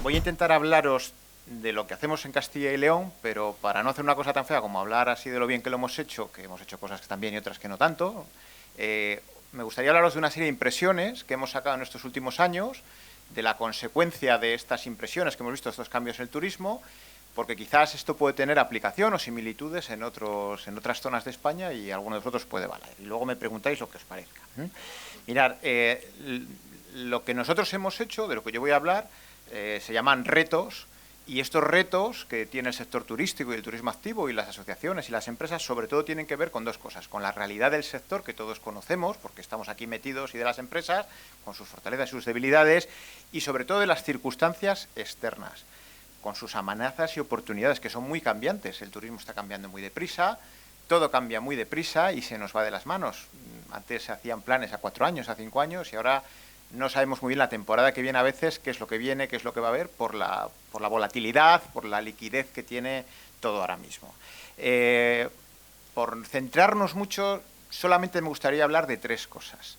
Voy a intentar hablaros de lo que hacemos en Castilla y León, pero para no hacer una cosa tan fea como hablar así de lo bien que lo hemos hecho, que hemos hecho cosas que están bien y otras que no tanto, me gustaría hablaros de una serie de impresiones que hemos sacado en estos últimos años, de la consecuencia de estas impresiones que hemos visto, estos cambios en el turismo, porque quizás esto puede tener aplicación o similitudes en otras zonas de España y alguno de vosotros puede valer. Y luego me preguntáis lo que os parezca. Mirad, lo que nosotros hemos hecho, de lo que yo voy a hablar, se llaman retos, y estos retos que tiene el sector turístico y el turismo activo y las asociaciones y las empresas sobre todo tienen que ver con dos cosas: con la realidad del sector que todos conocemos porque estamos aquí metidos, y de las empresas, con sus fortalezas y sus debilidades, y sobre todo de las circunstancias externas, con sus amenazas y oportunidades que son muy cambiantes. El turismo está cambiando muy deprisa, todo cambia muy deprisa y se nos va de las manos. Antes se hacían planes a 4 años, a 5 años, y ahora no sabemos muy bien la temporada que viene a veces, qué es lo que viene, qué es lo que va a haber, por la volatilidad, por la liquidez que tiene todo ahora mismo. Por centrarnos mucho, solamente me gustaría hablar de 3 cosas.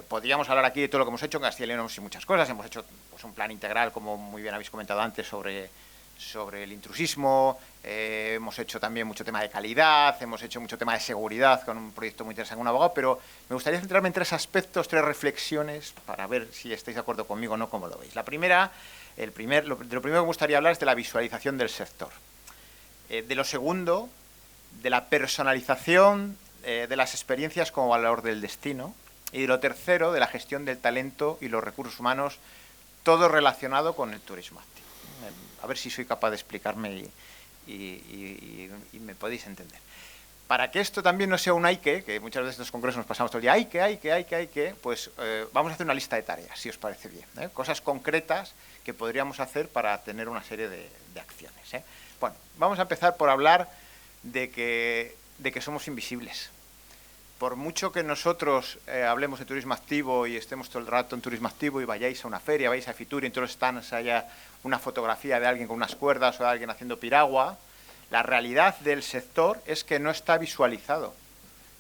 Podríamos hablar aquí de todo lo que hemos hecho. En Castilla y León hemos hecho muchas cosas. Hemos hecho pues, un plan integral, como muy bien habéis comentado antes, sobre el intrusismo. Hemos hecho también mucho tema de calidad, hemos hecho mucho tema de seguridad con un proyecto muy interesante con un abogado, pero me gustaría centrarme en 3 aspectos, 3 reflexiones, para ver si estáis de acuerdo conmigo o no, cómo lo veis. La primera, lo primero que me gustaría hablar es de la visualización del sector. De lo segundo, de la personalización de las experiencias como valor del destino. Y de lo tercero, de la gestión del talento y los recursos humanos, todo relacionado con el turismo activo. A ver si soy capaz de explicarme y me podéis entender. Para que esto también no sea un hay que muchas veces en estos congresos nos pasamos todo el día, hay que, pues vamos a hacer una lista de tareas, si os parece bien. Cosas concretas que podríamos hacer para tener una serie de acciones. Bueno, vamos a empezar por hablar de que somos invisibles. Por mucho que nosotros hablemos de turismo activo y estemos todo el rato en turismo activo y vayáis a una feria, vais a Fitur y en todos los stands haya una fotografía de alguien con unas cuerdas o de alguien haciendo piragua, la realidad del sector es que no está visualizado,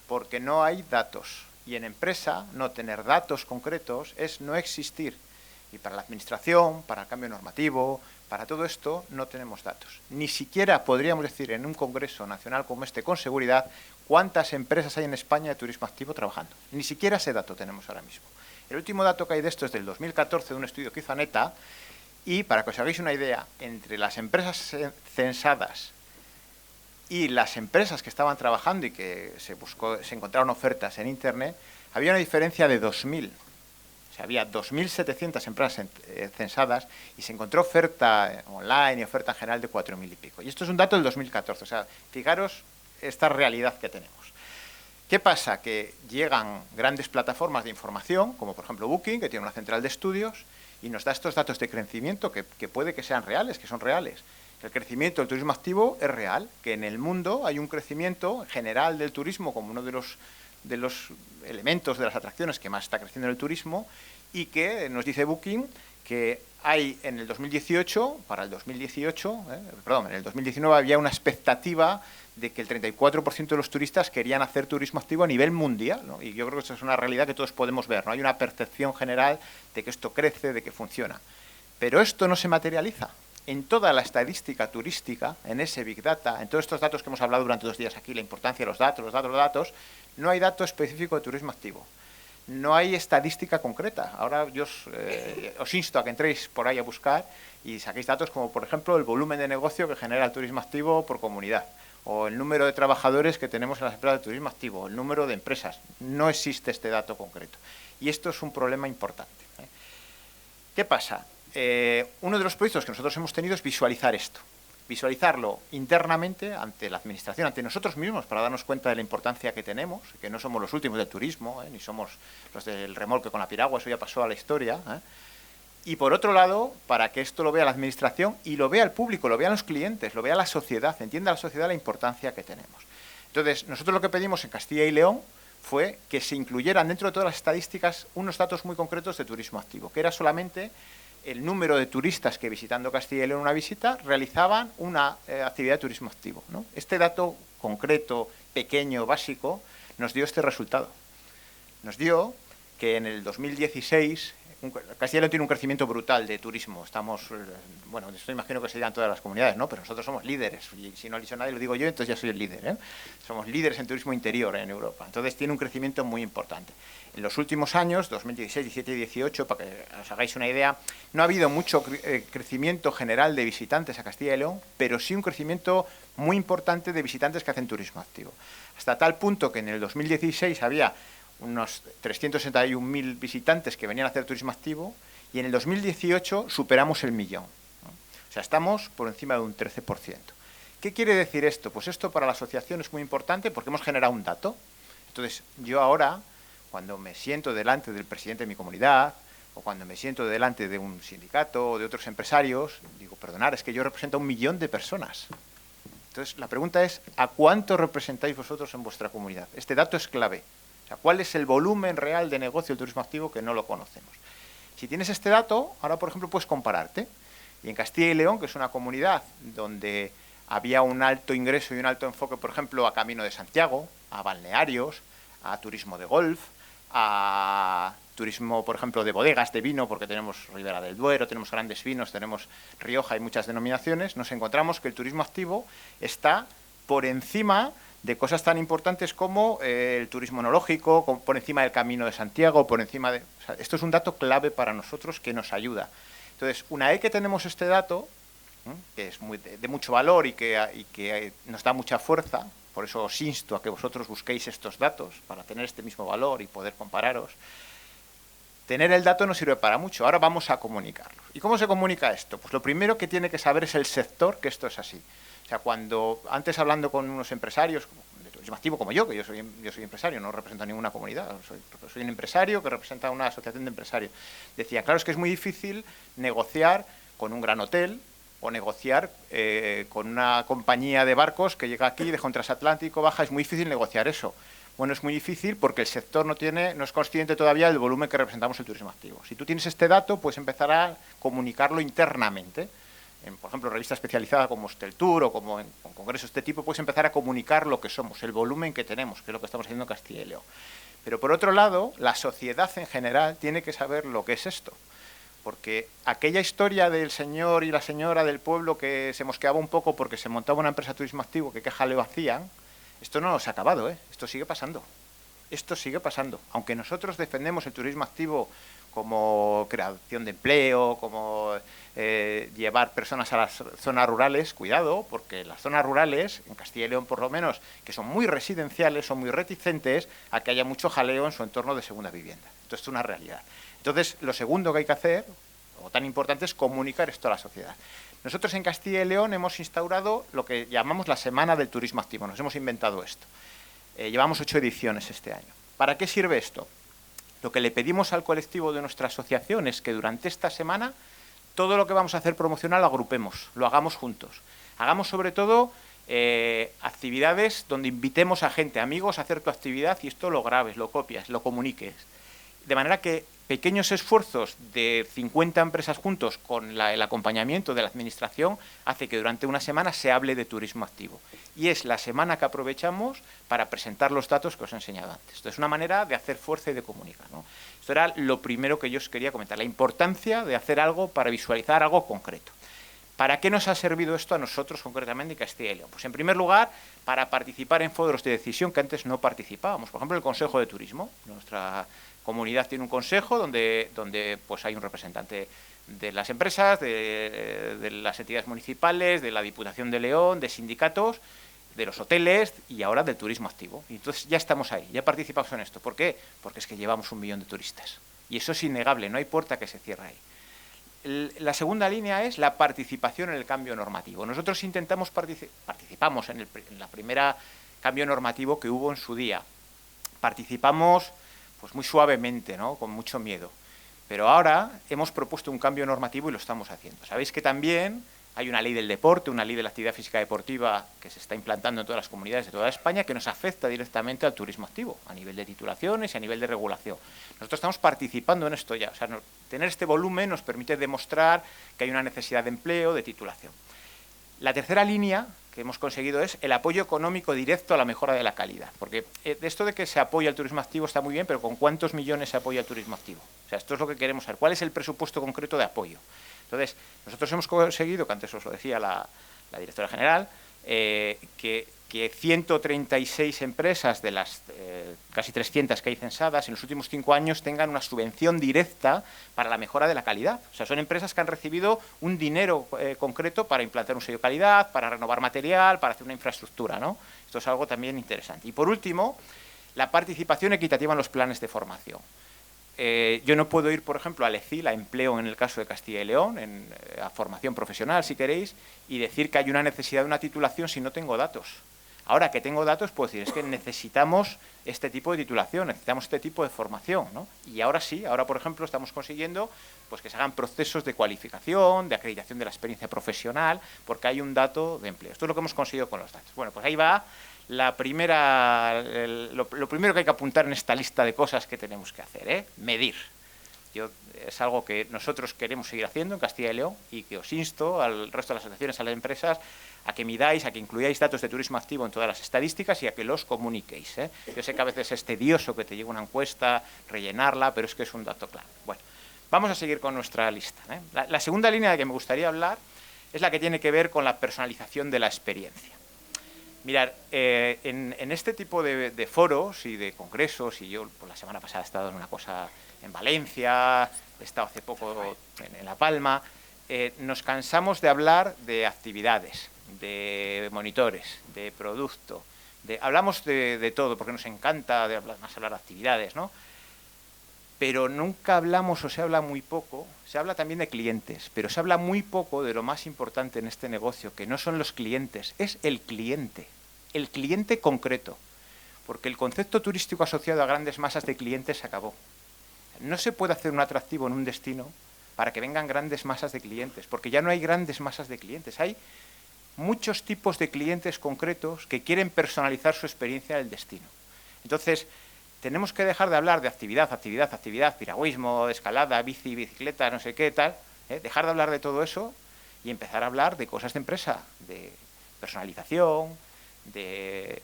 porque no hay datos. Y en empresa, no tener datos concretos es no existir. Y para la administración, para el cambio normativo, para todo esto, no tenemos datos. Ni siquiera podríamos decir en un congreso nacional como este, con seguridad, cuántas empresas hay en España de turismo activo trabajando. Ni siquiera ese dato tenemos ahora mismo. El último dato que hay de esto es del 2014, de un estudio que hizo ANETA, y para que os hagáis una idea, entre las empresas censadas y las empresas que estaban trabajando y que se encontraron ofertas en Internet, había una diferencia de 2.000. O sea, había 2.700 empresas censadas y se encontró oferta online y oferta en general de 4.000 y pico. Y esto es un dato del 2014. O sea, fijaros esta realidad que tenemos. ¿Qué pasa? Que llegan grandes plataformas de información, como por ejemplo Booking, que tiene una central de estudios, y nos da estos datos de crecimiento que puede que sean reales, que son reales. El crecimiento del turismo activo es real, que en el mundo hay un crecimiento general del turismo como uno de los elementos de las atracciones que más está creciendo en el turismo, y que nos dice Booking que hay en el 2018, para el 2018, en el 2019 había una expectativa de que el 34% de los turistas querían hacer turismo activo a nivel mundial, ¿no? Y yo creo que eso es una realidad que todos podemos ver, ¿no? Hay una percepción general de que esto crece, de que funciona. Pero esto no se materializa. En toda la estadística turística, en ese Big Data, en todos estos datos que hemos hablado durante 2 días aquí, la importancia de los datos, no hay dato específico de turismo activo. No hay estadística concreta. Ahora yo os insto a que entréis por ahí a buscar y saquéis datos como, por ejemplo, el volumen de negocio que genera el turismo activo por comunidad, o el número de trabajadores que tenemos en las empresas de turismo activo, o el número de empresas. No existe este dato concreto. Y esto es un problema importante. ¿Qué pasa? Uno de los proyectos que nosotros hemos tenido es visualizar esto. Visualizarlo internamente ante la administración, ante nosotros mismos, para darnos cuenta de la importancia que tenemos, que no somos los últimos del turismo, ni somos los del remolque con la piragua, eso ya pasó a la historia. Y por otro lado, para que esto lo vea la administración y lo vea el público, lo vean los clientes, lo vea la sociedad, entienda la sociedad la importancia que tenemos. Entonces, nosotros lo que pedimos en Castilla y León fue que se incluyeran dentro de todas las estadísticas unos datos muy concretos de turismo activo, que era solamente el número de turistas que, visitando Castilla y León una visita, realizaban una actividad de turismo activo, ¿no? Este dato concreto, pequeño, básico, nos dio este resultado. Nos dio que en el 2016 Castilla y León tiene un crecimiento brutal de turismo. Estamos, bueno, esto imagino que se dirá en todas las comunidades, ¿no? Pero nosotros somos líderes. Y si no lo ha dicho nadie, lo digo yo, entonces ya soy el líder, ¿eh? Somos líderes en turismo interior en Europa. Entonces tiene un crecimiento muy importante. En los últimos años, 2016, 17 y 18, para que os hagáis una idea, no ha habido mucho crecimiento general de visitantes a Castilla y León, pero sí un crecimiento muy importante de visitantes que hacen turismo activo. Hasta tal punto que en el 2016 había unos 361.000 visitantes que venían a hacer turismo activo y en el 2018 superamos el millón, ¿no? O sea, estamos por encima de un 13%. ¿Qué quiere decir esto? Pues esto para la asociación es muy importante porque hemos generado un dato. Entonces, yo ahora, cuando me siento delante del presidente de mi comunidad o cuando me siento delante de un sindicato o de otros empresarios, digo, perdonad, es que yo represento a 1 millón de personas. Entonces, la pregunta es, ¿a cuánto representáis vosotros en vuestra comunidad? Este dato es clave. O sea, ¿cuál es el volumen real de negocio del turismo activo que no lo conocemos? Si tienes este dato, ahora, por ejemplo, puedes compararte. Y en Castilla y León, que es una comunidad donde había un alto ingreso y un alto enfoque, por ejemplo, a Camino de Santiago, a balnearios, a turismo de golf, a turismo, por ejemplo, de bodegas de vino, porque tenemos Ribera del Duero, tenemos grandes vinos, tenemos Rioja y muchas denominaciones, nos encontramos que el turismo activo está por encima de cosas tan importantes como el turismo enológico, por encima del Camino de Santiago, por encima de... O sea, esto es un dato clave para nosotros que nos ayuda. Entonces, una vez que tenemos este dato, que es de mucho valor y que nos da mucha fuerza, por eso os insto a que vosotros busquéis estos datos para tener este mismo valor y poder compararos, tener el dato no sirve para mucho. Ahora vamos a comunicarlo. ¿Y cómo se comunica esto? Pues lo primero que tiene que saber es el sector que esto es así. O sea, cuando antes hablando con unos empresarios de turismo activo como yo, que yo soy empresario, no represento a ninguna comunidad, soy un empresario que representa a una asociación de empresarios, decía, claro, es que es muy difícil negociar con un gran hotel o negociar con una compañía de barcos que llega aquí, deja un transatlántico, baja, es muy difícil negociar eso. Bueno, es muy difícil porque el sector no es consciente todavía del volumen que representamos el turismo activo. Si tú tienes este dato, puedes empezar a comunicarlo internamente. Por ejemplo, en revista especializada como Hostel Tour o como en congresos de este tipo, puedes empezar a comunicar lo que somos, el volumen que tenemos, que es lo que estamos haciendo en Castilla y León. Pero por otro lado, la sociedad en general tiene que saber lo que es esto. Porque aquella historia del señor y la señora del pueblo que se mosqueaba un poco porque se montaba una empresa de turismo activo, que qué jaleo hacían, esto no se ha acabado, ¿eh? Esto sigue pasando. Esto sigue pasando. Aunque nosotros defendemos el turismo activo como creación de empleo, como llevar personas a las zonas rurales, cuidado, porque las zonas rurales, en Castilla y León por lo menos, que son muy residenciales, son muy reticentes a que haya mucho jaleo en su entorno de segunda vivienda. Esto es una realidad. Entonces, lo segundo que hay que hacer, o tan importante, es comunicar esto a la sociedad. Nosotros en Castilla y León hemos instaurado lo que llamamos la Semana del Turismo Activo. Nos hemos inventado esto. Llevamos 8 ediciones este año. ¿Para qué sirve esto? Lo que le pedimos al colectivo de nuestra asociación es que durante esta semana todo lo que vamos a hacer promocional lo agrupemos, lo hagamos juntos. Hagamos sobre todo actividades donde invitemos a gente, amigos, a hacer tu actividad y esto lo grabes, lo copias, lo comuniques. De manera que pequeños esfuerzos de 50 empresas juntos con el acompañamiento de la administración hace que durante una semana se hable de turismo activo. Y es la semana que aprovechamos para presentar los datos que os he enseñado antes. Esto es una manera de hacer fuerza y de comunicar, ¿no? Esto era lo primero que yo os quería comentar, la importancia de hacer algo para visualizar algo concreto. ¿Para qué nos ha servido esto a nosotros concretamente en Castilla y León? Pues en primer lugar, para participar en foros de decisión que antes no participábamos. Por ejemplo, el Consejo de Turismo. Nuestra comunidad tiene un consejo donde pues hay un representante de las empresas, de las entidades municipales, de la Diputación de León, de sindicatos, de los hoteles y ahora del turismo activo. Y entonces ya estamos ahí, ya participamos en esto. ¿Por qué? Porque es que llevamos 1 millón de turistas. Y eso es innegable, no hay puerta que se cierre ahí. La segunda línea es la participación en el cambio normativo. Nosotros participamos en la primera cambio normativo que hubo en su día. Participamos pues muy suavemente, ¿no? Con mucho miedo. Pero ahora hemos propuesto un cambio normativo y lo estamos haciendo. Sabéis que también hay una ley del deporte, una ley de la actividad física deportiva que se está implantando en todas las comunidades de toda España que nos afecta directamente al turismo activo, a nivel de titulaciones y a nivel de regulación. Nosotros estamos participando en esto ya. O sea, tener este volumen nos permite demostrar que hay una necesidad de empleo, de titulación. La tercera línea que hemos conseguido es el apoyo económico directo a la mejora de la calidad. Porque esto de que se apoya el turismo activo está muy bien, pero ¿con cuántos millones se apoya el turismo activo? O sea, esto es lo que queremos saber. ¿Cuál es el presupuesto concreto de apoyo? Entonces, nosotros hemos conseguido, que antes os lo decía la directora general, que 136 empresas de las casi 300 que hay censadas en los últimos 5 años tengan una subvención directa para la mejora de la calidad. O sea, son empresas que han recibido un dinero concreto para implantar un sello de calidad, para renovar material, para hacer una infraestructura, ¿no? Esto es algo también interesante. Y por último, la participación equitativa en los planes de formación. Yo no puedo ir, por ejemplo, al ECIL, a empleo en el caso de Castilla y León, a formación profesional, si queréis, y decir que hay una necesidad de una titulación si no tengo datos. Ahora que tengo datos, puedo decir, es que necesitamos este tipo de titulación, necesitamos este tipo de formación, ¿no? Y ahora sí, ahora, por ejemplo, estamos consiguiendo pues, que se hagan procesos de cualificación, de acreditación de la experiencia profesional, porque hay un dato de empleo. Esto es lo que hemos conseguido con los datos. Bueno, pues ahí va lo primero que hay que apuntar en esta lista de cosas que tenemos que hacer, medir. Es algo que nosotros queremos seguir haciendo en Castilla y León y que os insto al resto de las asociaciones, a las empresas, a que midáis, a que incluyáis datos de turismo activo en todas las estadísticas y a que los comuniquéis. Yo sé que a veces es tedioso que te llegue una encuesta, rellenarla, pero es que es un dato claro. Bueno, vamos a seguir con nuestra lista. La segunda línea de que me gustaría hablar es la que tiene que ver con la personalización de la experiencia. Mirad, en este tipo de foros y de congresos, y yo pues, la semana pasada he estado en una cosa en Valencia, he estado hace poco en La Palma, nos cansamos de hablar de actividades, de monitores, de producto, hablamos de todo, porque nos encanta más hablar de actividades, ¿no? Pero nunca hablamos, o se habla muy poco, se habla también de clientes, pero se habla muy poco de lo más importante en este negocio, que no son los clientes, es el cliente concreto, porque el concepto turístico asociado a grandes masas de clientes se acabó. No se puede hacer un atractivo en un destino para que vengan grandes masas de clientes, porque ya no hay grandes masas de clientes, hay muchos tipos de clientes concretos que quieren personalizar su experiencia del destino. Entonces, tenemos que dejar de hablar de actividad, piragüismo, escalada, bicicleta, no sé qué, tal, dejar de hablar de todo eso y empezar a hablar de cosas de empresa, de personalización, de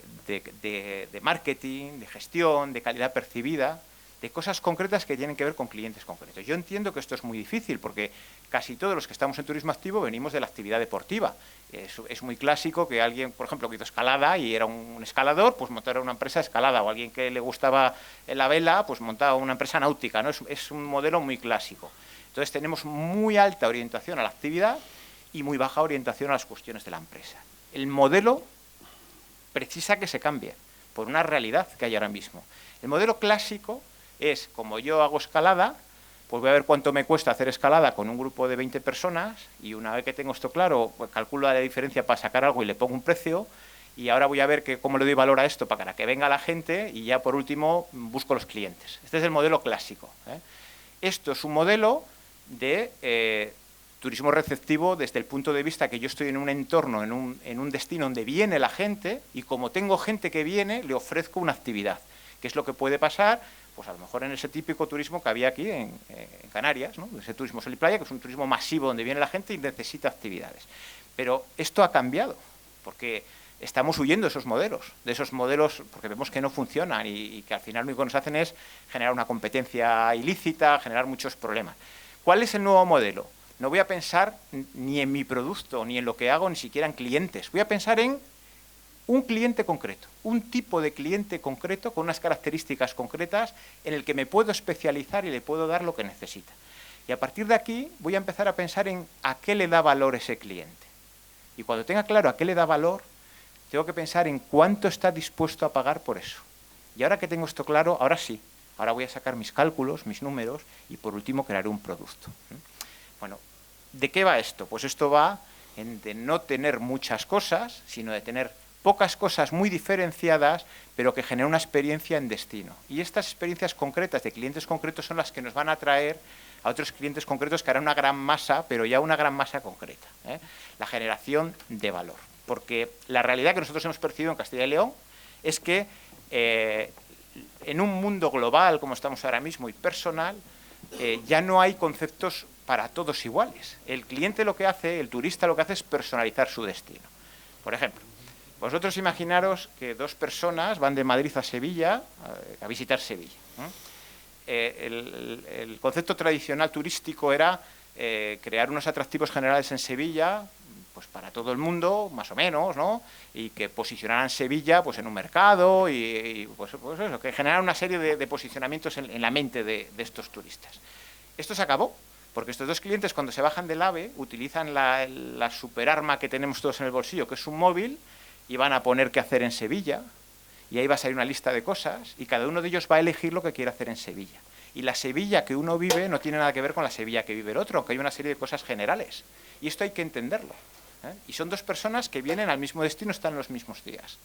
marketing, de gestión, de calidad percibida, de cosas concretas que tienen que ver con clientes concretos. Yo entiendo que esto es muy difícil porque casi todos los que estamos en turismo activo venimos de la actividad deportiva. Es muy clásico que alguien, por ejemplo, que hizo escalada y era un escalador, pues montara una empresa de escalada, o alguien que le gustaba la vela, pues montaba una empresa náutica, ¿no? Es un modelo muy clásico. Entonces tenemos muy alta orientación a la actividad y muy baja orientación a las cuestiones de la empresa. El modelo precisa que se cambie por una realidad que hay ahora mismo. El modelo clásico es, como yo hago escalada, pues voy a ver cuánto me cuesta hacer escalada con un grupo de 20 personas y una vez que tengo esto claro, pues calculo la diferencia para sacar algo y le pongo un precio y ahora voy a ver cómo le doy valor a esto para que venga la gente y ya por último busco los clientes. Este es el modelo clásico. Esto es un modelo de turismo receptivo desde el punto de vista que yo estoy en un entorno, en un destino donde viene la gente y como tengo gente que viene, le ofrezco una actividad. ¿Qué es lo que puede pasar? Pues a lo mejor en ese típico turismo que había aquí en Canarias, ¿no? Ese turismo sol y playa, que es un turismo masivo donde viene la gente y necesita actividades. Pero esto ha cambiado, porque estamos huyendo de esos modelos, porque vemos que no funcionan y que al final lo único que nos hacen es generar una competencia ilícita, generar muchos problemas. ¿Cuál es el nuevo modelo? No voy a pensar ni en mi producto, ni en lo que hago, ni siquiera en clientes. Voy a pensar en un cliente concreto, un tipo de cliente concreto con unas características concretas en el que me puedo especializar y le puedo dar lo que necesita. Y a partir de aquí voy a empezar a pensar en a qué le da valor ese cliente. Y cuando tenga claro a qué le da valor, tengo que pensar en cuánto está dispuesto a pagar por eso. Y ahora que tengo esto claro, ahora sí, ahora voy a sacar mis cálculos, mis números y por último crearé un producto. Bueno, ¿de qué va esto? Pues esto va de no tener muchas cosas, sino de tener pocas cosas muy diferenciadas, pero que generan una experiencia en destino. Y estas experiencias concretas de clientes concretos son las que nos van a atraer a otros clientes concretos que harán una gran masa, pero ya una gran masa concreta. La generación de valor. Porque la realidad que nosotros hemos percibido en Castilla y León es que en un mundo global, como estamos ahora mismo, y personal, ya no hay conceptos para todos iguales. El cliente lo que hace, el turista lo que hace es personalizar su destino. Por ejemplo, vosotros imaginaros que dos personas van de Madrid a Sevilla a visitar Sevilla. El concepto tradicional turístico era crear unos atractivos generales en Sevilla, pues para todo el mundo, más o menos, ¿no? Y que posicionaran Sevilla pues en un mercado y pues eso, que generaran una serie de posicionamientos en la mente de estos turistas. Esto se acabó, porque estos dos clientes cuando se bajan del AVE utilizan la superarma que tenemos todos en el bolsillo, que es un móvil, y van a poner qué hacer en Sevilla, y ahí va a salir una lista de cosas, y cada uno de ellos va a elegir lo que quiere hacer en Sevilla. Y la Sevilla que uno vive no tiene nada que ver con la Sevilla que vive el otro, aunque hay una serie de cosas generales. Y esto hay que entenderlo. Y son dos personas que vienen al mismo destino, están en los mismos días.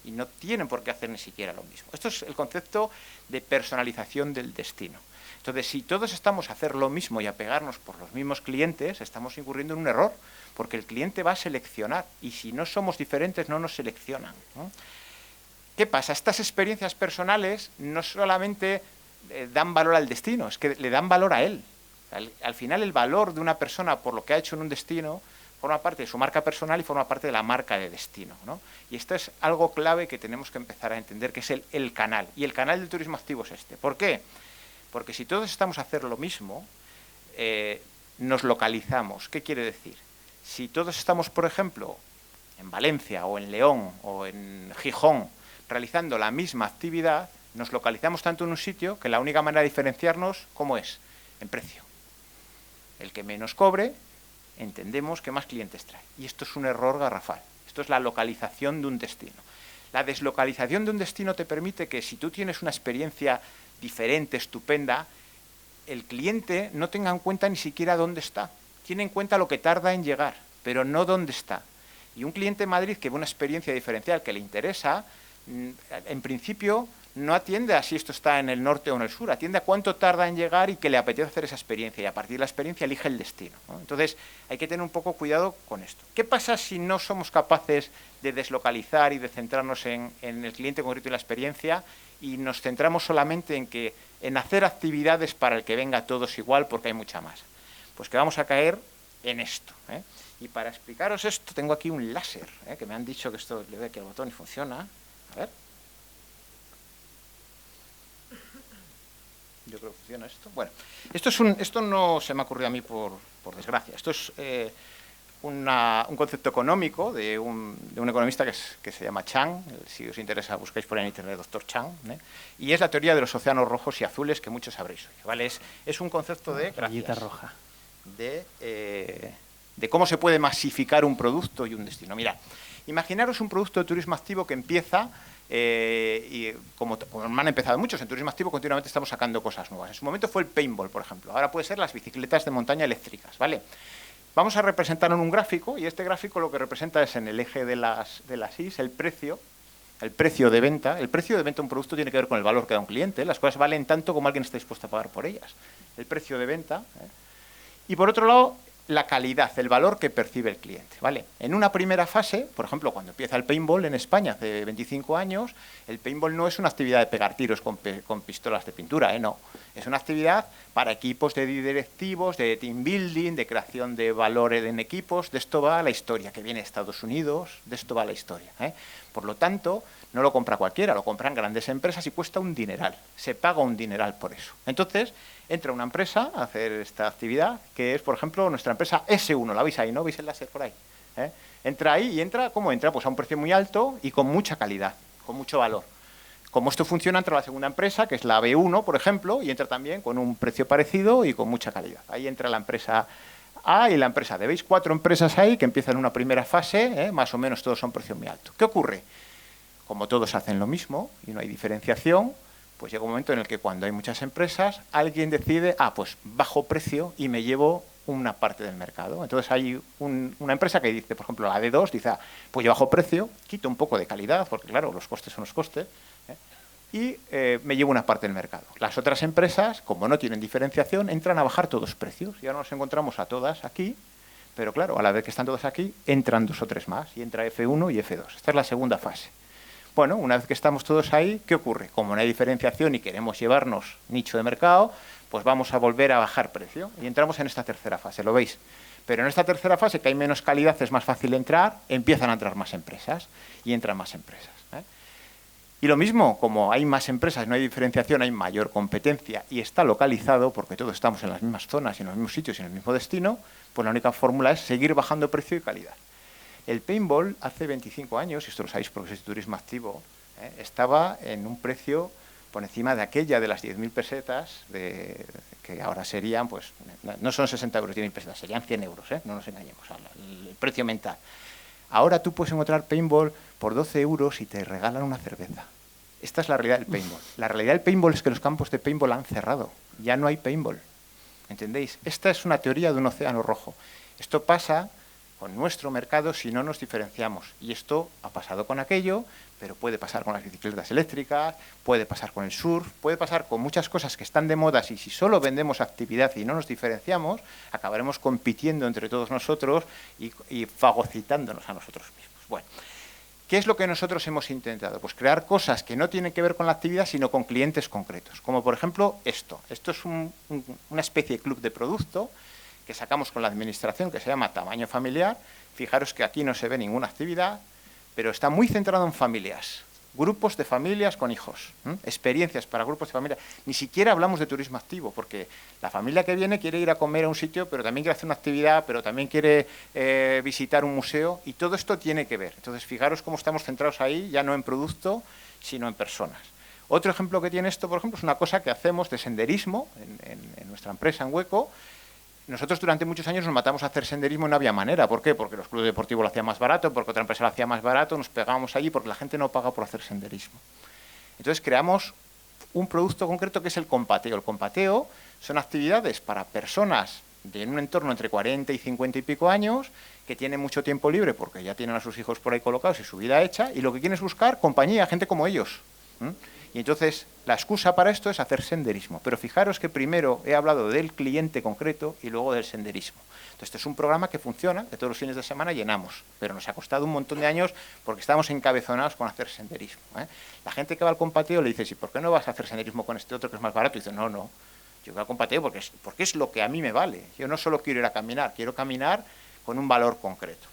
Y no tienen por qué hacer ni siquiera lo mismo. Esto es el concepto de personalización del destino. Entonces, si todos estamos a hacer lo mismo y a pegarnos por los mismos clientes, estamos incurriendo en un error, porque el cliente va a seleccionar, y si no somos diferentes, no nos seleccionan. ¿Qué pasa? Estas experiencias personales no solamente dan valor al destino, es que le dan valor a él. Al final, el valor de una persona por lo que ha hecho en un destino forma parte de su marca personal y forma parte de la marca de destino, ¿no? Y esto es algo clave que tenemos que empezar a entender, que es el canal. Y el canal del turismo activo es este. ¿Por qué? Porque si todos estamos a hacer lo mismo, nos localizamos. ¿Qué quiere decir? Si todos estamos, por ejemplo, en Valencia o en León o en Gijón realizando la misma actividad, nos localizamos tanto en un sitio que la única manera de diferenciarnos, ¿cómo es? En precio. El que menos cobre, entendemos que más clientes trae. Y esto es un error garrafal. Esto es la localización de un destino. La deslocalización de un destino te permite que si tú tienes una experiencia diferente, estupenda, el cliente no tenga en cuenta ni siquiera dónde está. Tiene en cuenta lo que tarda en llegar, pero no dónde está. Y un cliente en Madrid que ve una experiencia diferencial que le interesa, en principio no atiende a si esto está en el norte o en el sur, atiende a cuánto tarda en llegar y que le apetece hacer esa experiencia, y a partir de la experiencia elige el destino, ¿no? Entonces hay que tener un poco cuidado con esto. ¿Qué pasa si no somos capaces de deslocalizar y de centrarnos en el cliente concreto y la experiencia y nos centramos solamente en hacer actividades para el que venga todos igual porque hay mucha más? Pues que vamos a caer en esto, ¿eh? Y para explicaros esto tengo aquí un láser, que me han dicho que esto le doy aquí al botón y funciona. A ver. Yo creo que funciona esto. Bueno, esto no se me ha ocurrido a mí por desgracia. Esto es un concepto económico de un economista que se llama Chang. Si os interesa, buscáis por ahí en internet, doctor Chang. Y es la teoría de los océanos rojos y azules, que muchos sabréis hoy, ¿vale? Es un concepto de rayita roja. De cómo se puede masificar un producto y un destino. Mirad, imaginaros un producto de turismo activo que empieza, y como han empezado muchos en turismo activo, continuamente estamos sacando cosas nuevas. En su momento fue el paintball, por ejemplo. Ahora puede ser las bicicletas de montaña eléctricas, ¿vale? Vamos a representarlo en un gráfico, y este gráfico lo que representa es en el eje de las Is el precio de venta. El precio de venta de un producto tiene que ver con el valor que da un cliente. Las cosas valen tanto como alguien está dispuesto a pagar por ellas. El precio de venta. Y por otro lado, la calidad, el valor que percibe el cliente, ¿vale? En una primera fase, por ejemplo, cuando empieza el paintball en España hace 25 años, el paintball no es una actividad de pegar tiros con pistolas de pintura, no. Es una actividad para equipos de directivos, de team building, de creación de valores en equipos. De esto va la historia, que viene de Estados Unidos, de esto va la historia, ¿eh? Por lo tanto, no lo compra cualquiera, lo compran grandes empresas y cuesta un dineral. Se paga un dineral por eso. Entonces, entra una empresa a hacer esta actividad, que es, por ejemplo, nuestra empresa S1, la veis ahí, ¿no? ¿Veis el láser por ahí? Entra ahí y entra, ¿cómo entra? Pues a un precio muy alto y con mucha calidad, con mucho valor. Como esto funciona, entra la segunda empresa, que es la B1, por ejemplo, y entra también con un precio parecido y con mucha calidad. Ahí entra la empresa A y la empresa D. ¿Veis? 4 empresas ahí que empiezan una primera fase, más o menos todos son precios muy altos. ¿Qué ocurre? Como todos hacen lo mismo y no hay diferenciación, pues llega un momento en el que cuando hay muchas empresas, alguien decide, pues bajo precio y me llevo una parte del mercado. Entonces hay una empresa que dice, por ejemplo, la D2, dice, pues yo bajo precio, quito un poco de calidad, porque claro, los costes son los costes, y me llevo una parte del mercado. Las otras empresas, como no tienen diferenciación, entran a bajar todos precios. Y ahora nos encontramos a todas aquí, pero claro, a la vez que están todas aquí, entran 2 o 3 más, y entra F1 y F2. Esta es la segunda fase. Bueno, una vez que estamos todos ahí, ¿qué ocurre? Como no hay diferenciación y queremos llevarnos nicho de mercado, pues vamos a volver a bajar precio. Y entramos en esta tercera fase, ¿lo veis? Pero en esta tercera fase, que hay menos calidad, es más fácil entrar, empiezan a entrar más empresas y entran más empresas. Y lo mismo, como hay más empresas, no hay diferenciación, hay mayor competencia y está localizado, porque todos estamos en las mismas zonas y en los mismos sitios y en el mismo destino, pues la única fórmula es seguir bajando precio y calidad. El paintball hace 25 años, y esto lo sabéis porque es turismo activo, estaba en un precio por encima de aquella de las 10.000 pesetas, que ahora serían, pues, no son 60 euros, 10.000 pesetas, serían 100 euros, no nos engañemos, el precio mental. Ahora tú puedes encontrar paintball por 12 euros y te regalan una cerveza. Esta es la realidad del paintball. La realidad del paintball es que los campos de paintball han cerrado. Ya no hay paintball. ¿Entendéis? Esta es una teoría de un océano rojo. Esto pasa con nuestro mercado si no nos diferenciamos. Y esto ha pasado con aquello, pero puede pasar con las bicicletas eléctricas, puede pasar con el surf, puede pasar con muchas cosas que están de moda y si solo vendemos actividad y no nos diferenciamos, acabaremos compitiendo entre todos nosotros y fagocitándonos a nosotros mismos. Bueno, ¿qué es lo que nosotros hemos intentado? Pues crear cosas que no tienen que ver con la actividad, sino con clientes concretos. Como por ejemplo esto. Esto es una especie de club de producto que sacamos con la administración, que se llama Tamaño Familiar. Fijaros que aquí no se ve ninguna actividad, pero está muy centrado en familias, grupos de familias con hijos, experiencias para grupos de familias. Ni siquiera hablamos de turismo activo, porque la familia que viene quiere ir a comer a un sitio, pero también quiere hacer una actividad, pero también quiere visitar un museo, y todo esto tiene que ver. Entonces, fijaros cómo estamos centrados ahí, ya no en producto, sino en personas. Otro ejemplo que tiene esto, por ejemplo, es una cosa que hacemos de senderismo en nuestra empresa, en Hueco. Nosotros durante muchos años nos matamos a hacer senderismo y no había manera. ¿Por qué? Porque los clubes deportivos lo hacían más barato, porque otra empresa lo hacía más barato, nos pegábamos allí porque la gente no paga por hacer senderismo. Entonces creamos un producto concreto que es el compateo. El compateo son actividades para personas de un entorno entre 40 y 50 y pico años que tienen mucho tiempo libre porque ya tienen a sus hijos por ahí colocados y su vida hecha, y lo que quieren es buscar compañía, gente como ellos. Y entonces la excusa para esto es hacer senderismo. Pero fijaros que primero he hablado del cliente concreto y luego del senderismo. Entonces este es un programa que funciona, que todos los fines de semana llenamos, pero nos ha costado un montón de años porque estamos encabezonados con hacer senderismo. La gente que va al compateo le dice, ¿y por qué no vas a hacer senderismo con este otro que es más barato? Y dice, no, yo voy al compateo porque es lo que a mí me vale. Yo no solo quiero ir a caminar, quiero caminar con un valor concreto.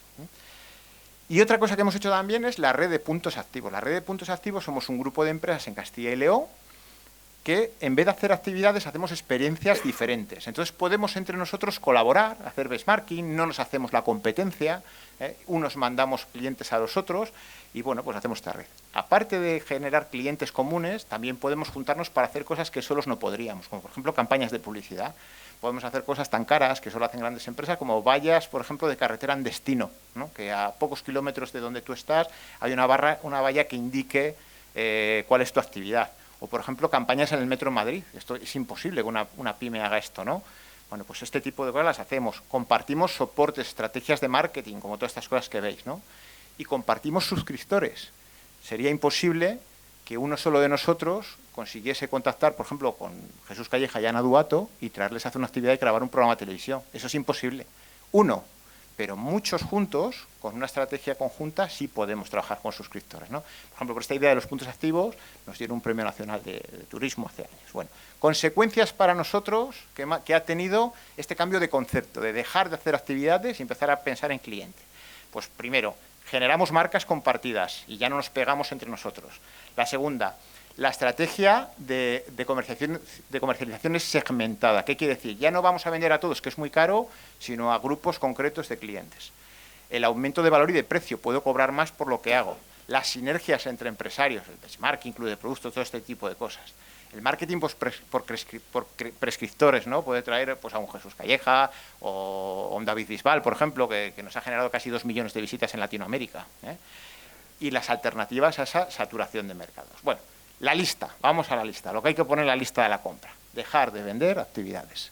Y otra cosa que hemos hecho también es la red de puntos activos. La red de puntos activos somos un grupo de empresas en Castilla y León que en vez de hacer actividades hacemos experiencias diferentes. Entonces podemos entre nosotros colaborar, hacer benchmarking, no nos hacemos la competencia, unos mandamos clientes a los otros y bueno, pues hacemos esta red. Aparte de generar clientes comunes, también podemos juntarnos para hacer cosas que solos no podríamos, como por ejemplo campañas de publicidad. Podemos hacer cosas tan caras que solo hacen grandes empresas como vallas, por ejemplo, de carretera en destino, ¿no? Que a pocos kilómetros de donde tú estás hay una valla que indique cuál es tu actividad. O, por ejemplo, campañas en el metro en Madrid. Esto es imposible que una pyme haga esto, ¿no? Bueno, pues este tipo de cosas las hacemos. Compartimos soportes, estrategias de marketing, como todas estas cosas que veis, ¿no? Y compartimos suscriptores. Sería imposible que uno solo de nosotros consiguiese contactar, por ejemplo, con Jesús Calleja y Ana Duato y traerles a hacer una actividad y grabar un programa de televisión. Eso es imposible. Uno, pero muchos juntos, con una estrategia conjunta, sí podemos trabajar con suscriptores, ¿no? Por ejemplo, por esta idea de los puntos activos, nos dieron un premio nacional de turismo hace años. Bueno, consecuencias para nosotros que ha tenido este cambio de concepto, de dejar de hacer actividades y empezar a pensar en cliente. Pues primero, generamos marcas compartidas y ya no nos pegamos entre nosotros. La segunda, la estrategia de comercialización es segmentada. ¿Qué quiere decir? Ya no vamos a vender a todos, que es muy caro, sino a grupos concretos de clientes. El aumento de valor y de precio, puedo cobrar más por lo que hago. Las sinergias entre empresarios, el benchmarking, club de productos, todo este tipo de cosas. El marketing pues, por prescriptores, ¿no? Puede traer pues, a un Jesús Calleja o a un David Bisbal, por ejemplo, que nos ha generado casi 2 millones de visitas en Latinoamérica. Y las alternativas a esa saturación de mercados. Bueno, la lista, vamos a la lista, lo que hay que poner en la lista de la compra. Dejar de vender actividades.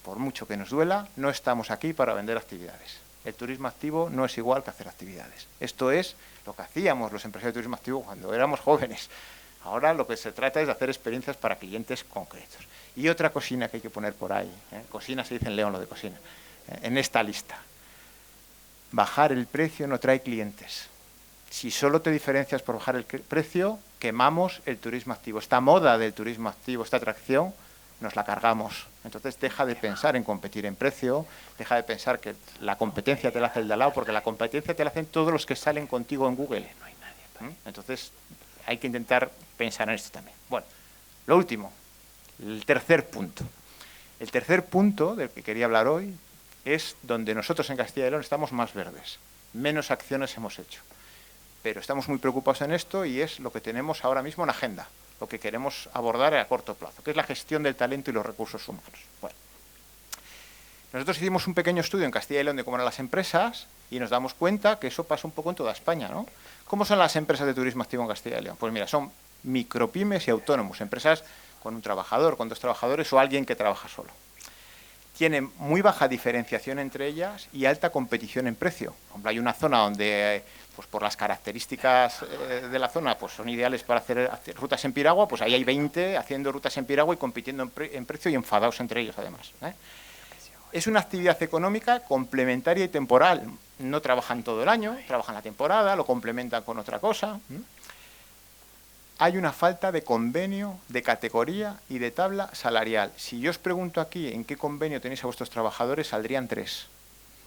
Por mucho que nos duela, no estamos aquí para vender actividades. El turismo activo no es igual que hacer actividades. Esto es lo que hacíamos los empresarios de turismo activo cuando éramos jóvenes. Ahora lo que se trata es de hacer experiencias para clientes concretos. Y otra cocina que hay que poner por ahí, cocina se dice en León lo de cocina, en esta lista. Bajar el precio no trae clientes. Si solo te diferencias por bajar el precio, quemamos el turismo activo. Esta moda del turismo activo, esta atracción, nos la cargamos. Entonces deja de pensar en competir en precio, deja de pensar que la competencia te la hace el de al lado, porque la competencia te la hacen todos los que salen contigo en Google. Entonces hay que intentar pensar en esto también. Bueno, lo último, el tercer punto. El tercer punto del que quería hablar hoy es donde nosotros en Castilla y León estamos más verdes, menos acciones hemos hecho. Pero estamos muy preocupados en esto y es lo que tenemos ahora mismo en agenda, lo que queremos abordar a corto plazo, que es la gestión del talento y los recursos humanos. Bueno, nosotros hicimos un pequeño estudio en Castilla y León de cómo eran las empresas y nos damos cuenta que eso pasa un poco en toda España, ¿no? ¿Cómo son las empresas de turismo activo en Castilla y León? Pues mira, son micropymes y autónomos, empresas con un trabajador, con 2 trabajadores o alguien que trabaja solo. Tienen muy baja diferenciación entre ellas y alta competición en precio. Por ejemplo, hay una zona donde, pues por las características de la zona, pues son ideales para hacer rutas en piragua, pues ahí hay 20 haciendo rutas en piragua y compitiendo en precio y enfadados entre ellos además. Es una actividad económica complementaria y temporal. No trabajan todo el año, trabajan la temporada, lo complementan con otra cosa. Hay una falta de convenio, de categoría y de tabla salarial. Si yo os pregunto aquí en qué convenio tenéis a vuestros trabajadores, saldrían 3.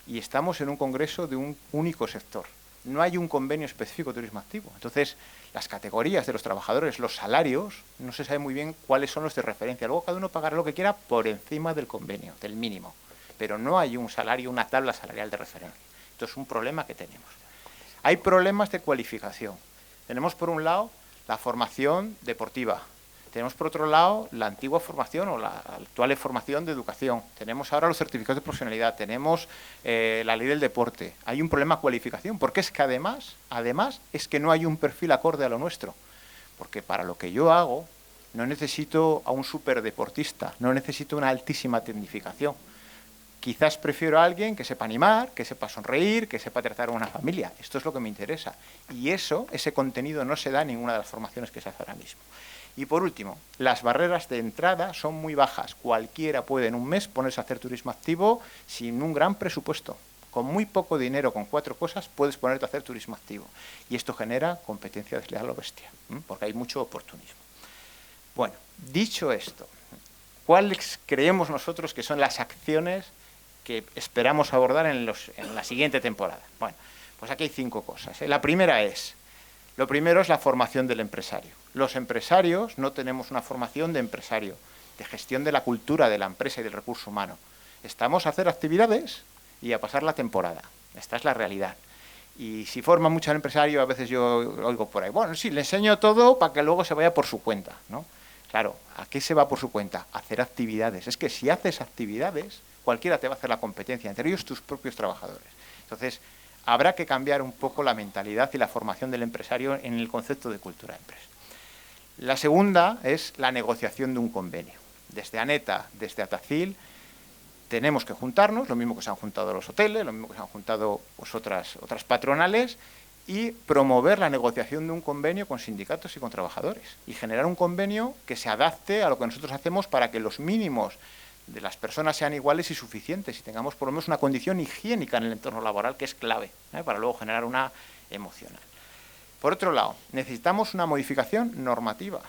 Y estamos en un congreso de un único sector. No hay un convenio específico de turismo activo. Entonces, las categorías de los trabajadores, los salarios, no se sabe muy bien cuáles son los de referencia. Luego cada uno pagará lo que quiera por encima del convenio, del mínimo. Pero no hay un salario, una tabla salarial de referencia. Esto es un problema que tenemos. Hay problemas de cualificación. Tenemos, por un lado, la formación deportiva. Tenemos, por otro lado, la antigua formación o la actual formación de educación. Tenemos ahora los certificados de profesionalidad. Tenemos la ley del deporte. Hay un problema de cualificación, porque es que además es que no hay un perfil acorde a lo nuestro. Porque para lo que yo hago, no necesito a un superdeportista, no necesito una altísima tecnificación. Quizás prefiero a alguien que sepa animar, que sepa sonreír, que sepa tratar a una familia. Esto es lo que me interesa. Y ese contenido no se da en ninguna de las formaciones que se hace ahora mismo. Y por último, las barreras de entrada son muy bajas. Cualquiera puede en un mes ponerse a hacer turismo activo sin un gran presupuesto. Con muy poco dinero, con 4 cosas, puedes ponerte a hacer turismo activo. Y esto genera competencia desleal o bestia, porque hay mucho oportunismo. Bueno, dicho esto, ¿cuáles creemos nosotros que son las acciones que esperamos abordar en la siguiente temporada? Bueno, pues aquí hay 5 cosas. Lo primero es la formación del empresario. Los empresarios no tenemos una formación de empresario, de gestión de la cultura de la empresa y del recurso humano. Estamos a hacer actividades y a pasar la temporada. Esta es la realidad. Y si forma mucho al empresario, a veces yo oigo por ahí, bueno, sí, le enseño todo para que luego se vaya por su cuenta, ¿no? Claro, ¿a qué se va por su cuenta? A hacer actividades. Es que si haces actividades, cualquiera te va a hacer la competencia, entre ellos tus propios trabajadores. Entonces, habrá que cambiar un poco la mentalidad y la formación del empresario en el concepto de cultura de empresa. La segunda es la negociación de un convenio. Desde ANETA, desde ATACIL, tenemos que juntarnos, lo mismo que se han juntado los hoteles, lo mismo que se han juntado pues, otras patronales, y promover la negociación de un convenio con sindicatos y con trabajadores y generar un convenio que se adapte a lo que nosotros hacemos para que los mínimos de las personas sean iguales y suficientes y tengamos por lo menos una condición higiénica en el entorno laboral que es clave para luego generar una emocional. Por otro lado, necesitamos una modificación normativa.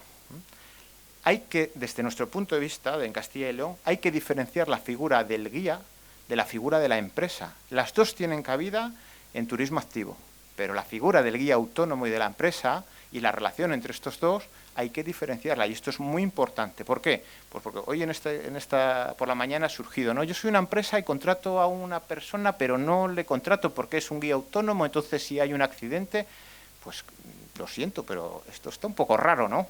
Hay que, desde nuestro punto de vista, en Castilla y León, hay que diferenciar la figura del guía de la figura de la empresa. Las dos tienen cabida en turismo activo. Pero la figura del guía autónomo y de la empresa y la relación entre estos dos hay que diferenciarla y esto es muy importante. ¿Por qué? Pues porque hoy por la mañana ha surgido, ¿no? Yo soy una empresa y contrato a una persona, pero no le contrato porque es un guía autónomo, entonces si hay un accidente, pues lo siento, pero esto está un poco raro, ¿no?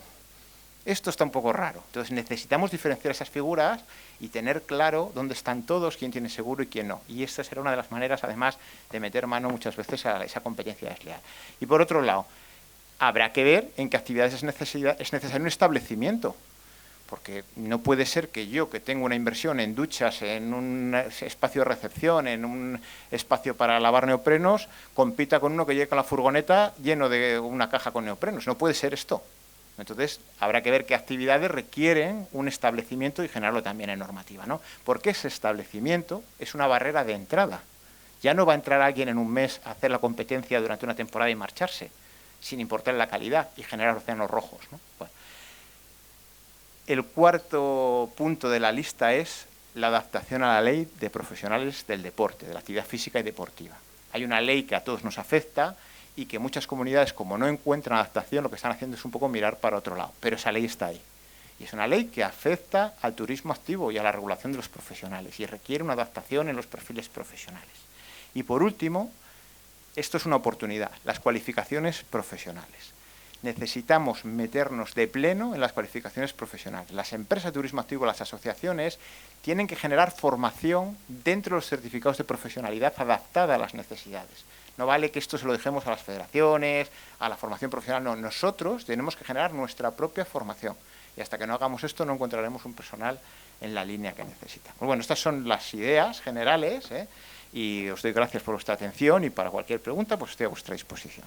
Esto está un poco raro. Entonces necesitamos diferenciar esas figuras y tener claro dónde están todos, quién tiene seguro y quién no. Y esta será una de las maneras, además, de meter mano muchas veces a esa competencia desleal. Y por otro lado, habrá que ver en qué actividades es necesario un establecimiento. Porque no puede ser que yo, que tengo una inversión en duchas, en un espacio de recepción, en un espacio para lavar neoprenos, compita con uno que llegue con la furgoneta lleno de una caja con neoprenos. No puede ser esto. Entonces, habrá que ver qué actividades requieren un establecimiento y generarlo también en normativa, ¿no? Porque ese establecimiento es una barrera de entrada. Ya no va a entrar alguien en un mes a hacer la competencia durante una temporada y marcharse, sin importar la calidad y generar océanos rojos, ¿no? Bueno. El cuarto punto de la lista es la adaptación a la ley de profesionales del deporte, de la actividad física y deportiva. Hay una ley que a todos nos afecta y que muchas comunidades, como no encuentran adaptación, lo que están haciendo es un poco mirar para otro lado. Pero esa ley está ahí. Y es una ley que afecta al turismo activo y a la regulación de los profesionales y requiere una adaptación en los perfiles profesionales. Y por último, esto es una oportunidad, las cualificaciones profesionales. Necesitamos meternos de pleno en las cualificaciones profesionales. Las empresas de turismo activo, las asociaciones, tienen que generar formación dentro de los certificados de profesionalidad adaptada a las necesidades. No vale que esto se lo dejemos a las federaciones, a la formación profesional, no. Nosotros tenemos que generar nuestra propia formación. Y hasta que no hagamos esto no encontraremos un personal en la línea que necesitamos. Bueno, estas son las ideas generales, y os doy gracias por vuestra atención y para cualquier pregunta pues estoy a vuestra disposición.